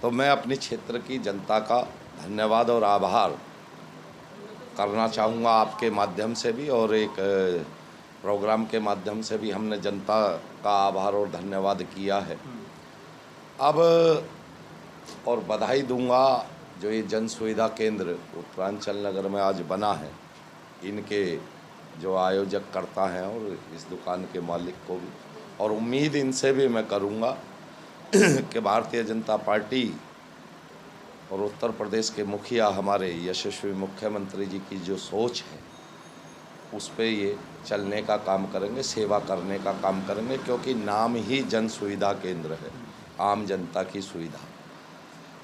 तो मैं अपनी क्षेत्र की जनता का धन्यवाद और आभार करना चाहूँगा आपके माध्यम से भी, और एक प्रोग्राम के माध्यम से भी हमने जनता का आभार और धन्यवाद किया है। अब और बधाई दूंगा जो ये जन सुविधा केंद्र उत्तरांचल नगर में आज बना है, इनके जो आयोजक करता हैं और इस दुकान के मालिक को भी, और उम्मीद इनसे भी मैं करूंगा कि भारतीय जनता पार्टी और उत्तर प्रदेश के मुखिया हमारे यशस्वी मुख्यमंत्री जी की जो सोच है उस पे ये चलने का काम करेंगे, सेवा करने का काम करेंगे, क्योंकि नाम ही जन सुविधा केंद्र है, आम जनता की सुविधा।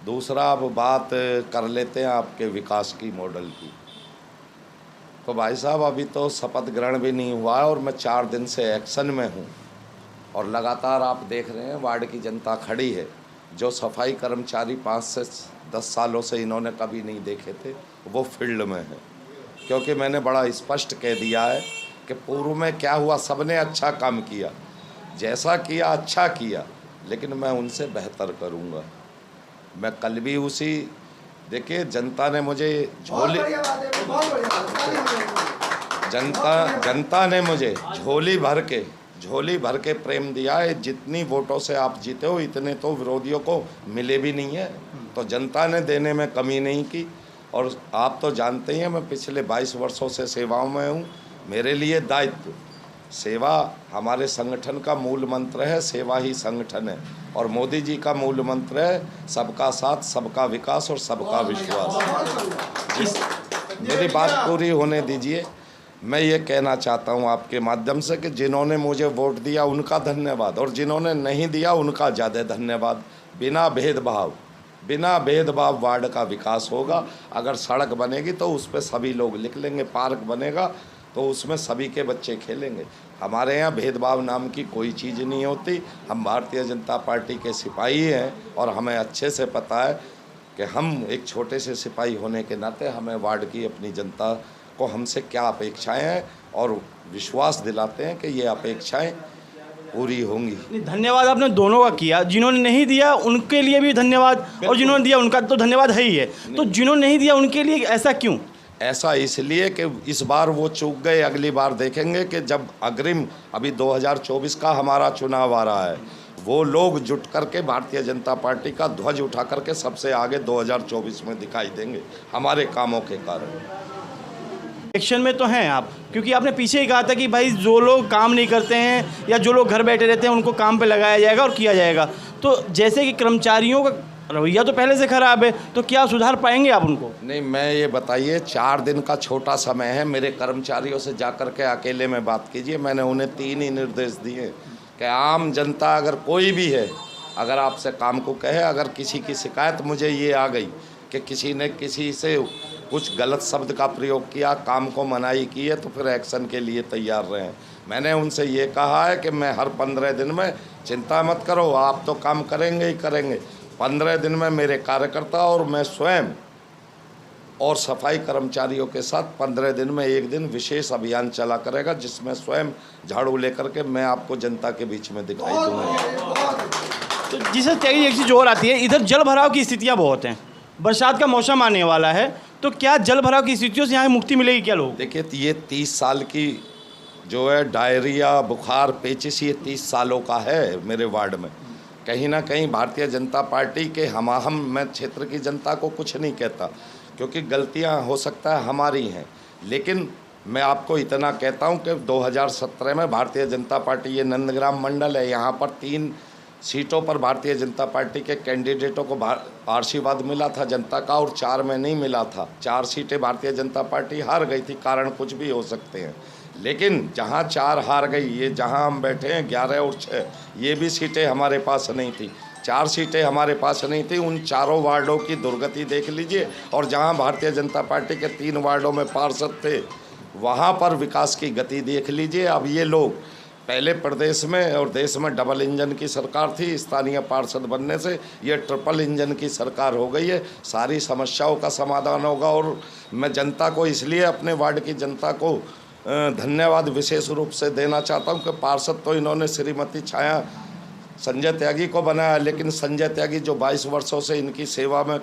दूसरा, अब बात कर लेते हैं आपके विकास की मॉडल की। तो भाई साहब, अभी तो शपथ ग्रहण भी नहीं हुआ है और मैं 4 दिन से एक्शन में हूँ, और लगातार आप देख रहे हैं वार्ड की जनता खड़ी है। जो सफाई कर्मचारी 5 से 10 सालों से इन्होंने कभी नहीं देखे थे, वो फील्ड में है, क्योंकि मैंने बड़ा स्पष्ट कह दिया है कि पूर्व में क्या हुआ, सबने अच्छा काम किया, जैसा किया अच्छा किया, लेकिन मैं उनसे बेहतर करूँगा। मैं कल भी उसी, देखिए जनता ने मुझे जनता ने मुझे झोली भर के प्रेम दिया है। जितनी वोटों से आप जीते हो इतने तो विरोधियों को मिले भी नहीं है, तो जनता ने देने में कमी नहीं की। और आप तो जानते ही हैं मैं पिछले 22 वर्षों से सेवाओं में हूँ। मेरे लिए दायित्व, सेवा हमारे संगठन का मूल मंत्र है, सेवा ही संगठन है, और मोदी जी का मूल मंत्र है सबका साथ, सबका विकास और सबका विश्वास। मेरी बात पूरी होने दीजिए। मैं ये कहना चाहता हूँ आपके माध्यम से कि जिन्होंने मुझे वोट दिया उनका धन्यवाद, और जिन्होंने नहीं दिया उनका ज़्यादा धन्यवाद। बिना भेदभाव वार्ड का विकास होगा। अगर सड़क बनेगी तो उस पर सभी लोग लिख लेंगे, पार्क बनेगा तो उसमें सभी के बच्चे खेलेंगे। हमारे यहाँ भेदभाव नाम की कोई चीज़ नहीं होती। हम भारतीय जनता पार्टी के सिपाही हैं, और हमें अच्छे से पता है कि हम एक छोटे से सिपाही होने के नाते हमें वार्ड की अपनी जनता को हमसे क्या अपेक्षाएं हैं, और विश्वास दिलाते हैं कि ये अपेक्षाएं पूरी होंगी। धन्यवाद आपने दोनों का किया, जिन्होंने नहीं दिया उनके लिए भी धन्यवाद, और जिन्होंने दिया उनका तो धन्यवाद है ही है। तो जिन्होंने नहीं दिया उनके लिए ऐसा क्यों? ऐसा इसलिए कि इस बार वो चूक गए। अगली बार देखेंगे कि जब अग्रिम अभी 2024 का हमारा चुनाव आ रहा है, वो लोग जुट करके भारतीय जनता पार्टी का ध्वज उठा करके सबसे आगे 2024 में दिखाई देंगे हमारे कामों के कारण। इलेक्शन में तो हैं आप, क्योंकि आपने पीछे ही कहा था कि भाई जो लोग काम नहीं करते हैं या जो लोग घर बैठे रहते हैं उनको काम पे लगाया जाएगा और किया जाएगा। तो जैसे कि कर्मचारियों का रवैया तो पहले से खराब है, तो क्या सुधार पाएंगे आप उनको? नहीं, मैं ये बताइए, 4 दिन का छोटा समय है। मेरे कर्मचारियों से जाकर के अकेले में बात कीजिए। मैंने उन्हें 3 ही निर्देश दिए कि आम जनता अगर कोई भी है, अगर आपसे काम को कहे, अगर किसी की शिकायत मुझे ये आ गई कि किसी ने किसी से कुछ गलत शब्द का प्रयोग किया, काम को मनाही की है, तो फिर एक्शन के लिए तैयार रहें। मैंने उनसे ये कहा है कि मैं हर 15 दिन में, चिंता मत करो, आप तो काम करेंगे ही करेंगे, 15 दिन में मेरे कार्यकर्ता और मैं स्वयं और सफाई कर्मचारियों के साथ 15 दिन में एक दिन विशेष अभियान चला करेगा, जिसमें स्वयं झाड़ू लेकर के मैं आपको जनता के बीच में दिखाई दूँगा। तो जिसे तेजी एक चीज़ और आती है, इधर जल भराव की स्थितियाँ बहुत हैं, बरसात का मौसम आने वाला है, तो क्या जल भराव की स्थितियों से यहाँ मुक्ति मिलेगी क्या लोग? देखिए, ये 30 साल की जो है डायरिया, बुखार, पेचिश, ये 30 सालों का है मेरे वार्ड में। कहीं ना कहीं भारतीय जनता पार्टी के मैं क्षेत्र की जनता को कुछ नहीं कहता, क्योंकि गलतियां हो सकता है हमारी हैं, लेकिन मैं आपको इतना कहता हूं कि 2017 में भारतीय जनता पार्टी, ये नंदग्राम मंडल है, यहाँ पर 3 सीटों पर भारतीय जनता पार्टी के कैंडिडेटों को आशीर्वाद मिला था जनता का, और 4 में नहीं मिला था। 4 सीटें भारतीय जनता पार्टी हार गई थी, कारण कुछ भी हो सकते हैं, लेकिन जहां 4 हार गई, ये जहां हम बैठे हैं 11 और 6, ये भी सीटें हमारे पास नहीं थी। 4 सीटें हमारे पास नहीं थी। उन चारों वार्डों की दुर्गति देख लीजिए, और जहां भारतीय जनता पार्टी के 3 वार्डों में पार्षद थे, वहां पर विकास की गति देख लीजिए। अब ये लोग, पहले प्रदेश में और देश में डबल इंजन की सरकार थी, स्थानीय पार्षद बनने से ये ट्रिपल इंजन की सरकार हो गई है। सारी समस्याओं का समाधान होगा, और मैं जनता को इसलिए, अपने वार्ड की जनता को धन्यवाद विशेष रूप से देना चाहता हूं कि पार्षद तो इन्होंने श्रीमती छाया संजय त्यागी को बनाया, लेकिन संजय त्यागी जो 22 वर्षों से इनकी सेवा में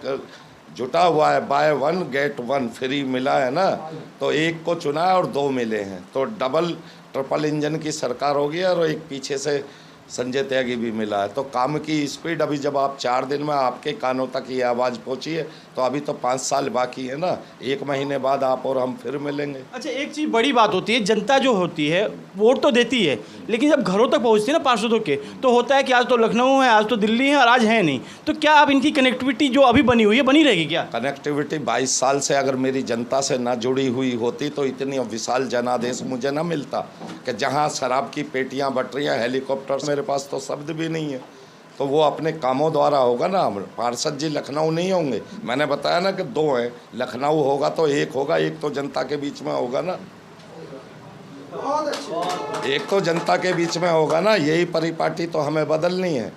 जुटा हुआ है, by one get one free मिला है ना, तो एक को चुना है और 2 मिले हैं, तो डबल ट्रिपल इंजन की सरकार होगी और एक पीछे से संजय त्यागी भी मिला है। तो काम की स्पीड अभी जब आप 4 दिन में आपके कानों तक ये आवाज़ पहुंची है, तो अभी तो 5 साल बाकी है ना, 1 महीने बाद आप और हम फिर मिलेंगे। अच्छा, एक चीज़ बड़ी बात होती है, जनता जो होती है वोट तो देती है, लेकिन जब घरों तक पहुंचती है ना पार्षदों के, तो होता है कि आज तो लखनऊ है, आज तो दिल्ली है और आज है नहीं। तो क्या आप इनकी कनेक्टिविटी जो अभी बनी हुई है बनी रहेगी क्या? कनेक्टिविटी 22 साल से अगर मेरी जनता से ना जुड़ी हुई होती तो इतनी विशाल जनादेश मुझे ना मिलता कि जहाँ शराब की पेटियाँ बट रही हैं, हेलीकॉप्टर, मेरे पास तो शब्द भी नहीं है। तो वो अपने कामों द्वारा होगा ना। पार्षद जी लखनऊ नहीं होंगे, मैंने बताया ना कि 2 हैं, लखनऊ होगा तो 1 होगा, 1 तो जनता के बीच में होगा ना, 1 तो जनता के बीच में होगा ना। यही परिपाटी तो हमें बदलनी है,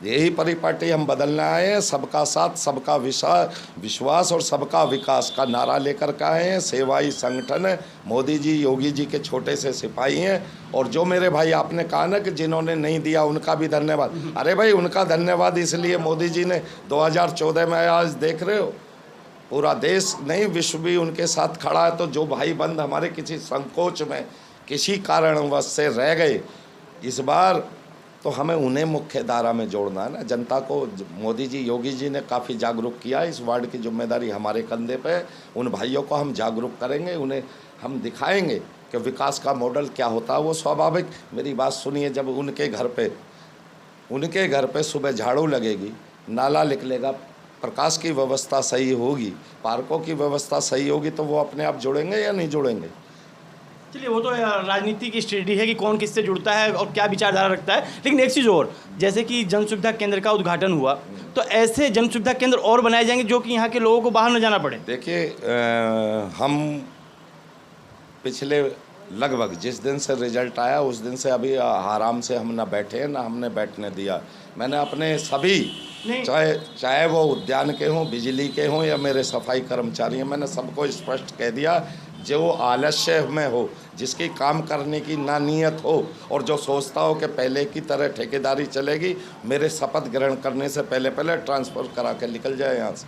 यही परिपाटी हम बदलने आए हैं। सबका साथ, सबका विश्वास और सबका विकास का नारा लेकर के आए हैं। सेवाई संगठन है, मोदी जी योगी जी के छोटे से सिपाही हैं। और जो मेरे भाई आपने कहा ना कि जिन्होंने नहीं दिया उनका भी धन्यवाद, अरे भाई उनका धन्यवाद इसलिए मोदी जी ने 2014 में, आज देख रहे हो पूरा देश नहीं विश्व भी उनके साथ खड़ा है। तो जो भाई बंद हमारे किसी संकोच में किसी कारणवश से रह गए, इस बार तो हमें उन्हें मुख्य धारा में जोड़ना है ना। जनता को मोदी जी योगी जी ने काफ़ी जागरूक किया, इस वार्ड की जिम्मेदारी हमारे कंधे पे है। उन भाइयों को हम जागरूक करेंगे, उन्हें हम दिखाएंगे कि विकास का मॉडल क्या होता है। वो स्वाभाविक, मेरी बात सुनिए, जब उनके घर पे सुबह झाड़ू लगेगी, नाला निकलेगा, प्रकाश की व्यवस्था सही होगी, पार्कों की व्यवस्था सही होगी, तो वो अपने आप जुड़ेंगे या नहीं जुड़ेंगे? चलिए, वो तो राजनीति की स्ट्रेटजी है कि कौन किससे जुड़ता है और क्या विचारधारा रखता है। लेकिन एक चीज़ और, जैसे कि जन सुविधा केंद्र का उद्घाटन हुआ, तो ऐसे जन सुविधा केंद्र और बनाए जाएंगे जो कि यहाँ के लोगों को बाहर न जाना पड़े। देखिए, हम पिछले लगभग जिस दिन से रिजल्ट आया उस दिन से अभी आराम से हम ना बैठे हैं, ना हमने बैठने दिया। मैंने अपने सभी, चाहे वो उद्यान के हों, बिजली के हों या मेरे सफाई कर्मचारी हैं, मैंने सबको स्पष्ट कह दिया, जो आलस्य में हो, जिसकी काम करने की ना नियत हो और जो सोचता हो कि पहले की तरह ठेकेदारी चलेगी, मेरे शपथ ग्रहण करने से पहले ट्रांसफ़र करा के निकल जाए यहाँ से।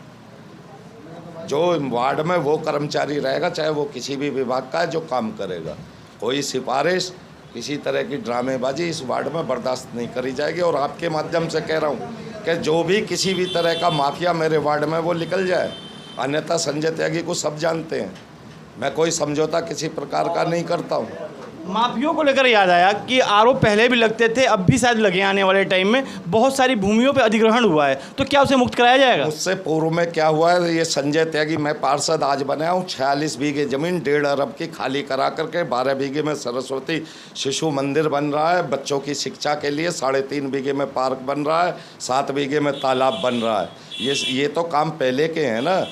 जो वार्ड में वो कर्मचारी रहेगा, चाहे वो किसी भी विभाग का है, जो काम करेगा। कोई सिफारिश, किसी तरह की ड्रामेबाजी इस वार्ड में बर्दाश्त नहीं करी जाएगी। और आपके माध्यम से कह रहा हूँ कि जो भी किसी भी तरह का माफिया मेरे वार्ड में वो निकल जाए, अन्यथा संजय त्यागी को सब जानते हैं, मैं कोई समझौता किसी प्रकार का नहीं करता हूँ। माफियों को लेकर याद आया कि आरोप पहले भी लगते थे, अब भी शायद लगे आने वाले टाइम में। बहुत सारी भूमियों पे अधिग्रहण हुआ है, तो क्या उसे मुक्त कराया जाएगा? उससे पूर्व में क्या हुआ है, ये संजय त्यागी, मैं पार्षद आज बनाया हूँ, 46 बीघे ज़मीन 1.5 अरब की खाली करा करके 12 बीघे में सरस्वती शिशु मंदिर बन रहा है, बच्चों की शिक्षा के लिए 3.5 बीघे में पार्क बन रहा है, 7 बीघे में तालाब बन रहा है। ये तो काम पहले के हैं ना,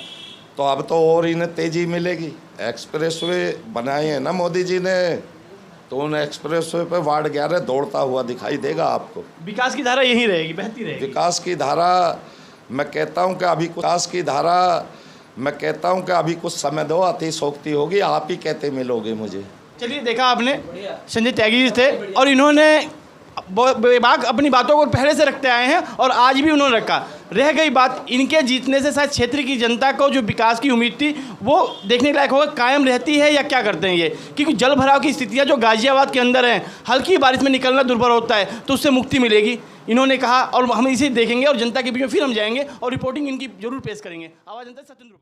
तो अब तो और इन्हें तेज़ी मिलेगी। एक्सप्रेसवे बनाए हैं ना मोदी जी ने, तो उन एक्सप्रेसवे पे वार्ड 11 दौड़ता हुआ दिखाई देगा आपको। विकास की धारा यही रहेगी, बहती रहेगी। विकास की धारा, मैं कहता हूँ कि अभी कुछ समय दो, अतिशोक्ति होगी, आप ही कहते मिलोगे मुझे। चलिए, देखा आपने, संजय त्यागी जी थे और इन्होंने बेबाक अपनी बातों को पहले से रखते आए हैं और आज भी उन्होंने रखा। रह गई बात, इनके जीतने से शायद क्षेत्र की जनता को जो विकास की उम्मीद थी वो देखने लायक होगा, कायम रहती है या क्या करते हैं ये। क्योंकि जल भराव की स्थितियां जो गाजियाबाद के अंदर हैं, हल्की बारिश में निकलना दुर्भर होता है, तो उससे मुक्ति मिलेगी, इन्होंने कहा। और हम इसे देखेंगे और जनता के बीच में फिर हम जाएंगे और रिपोर्टिंग इनकी जरूर पेश करेंगे। आवाज़ जनता, सत्येंद्र।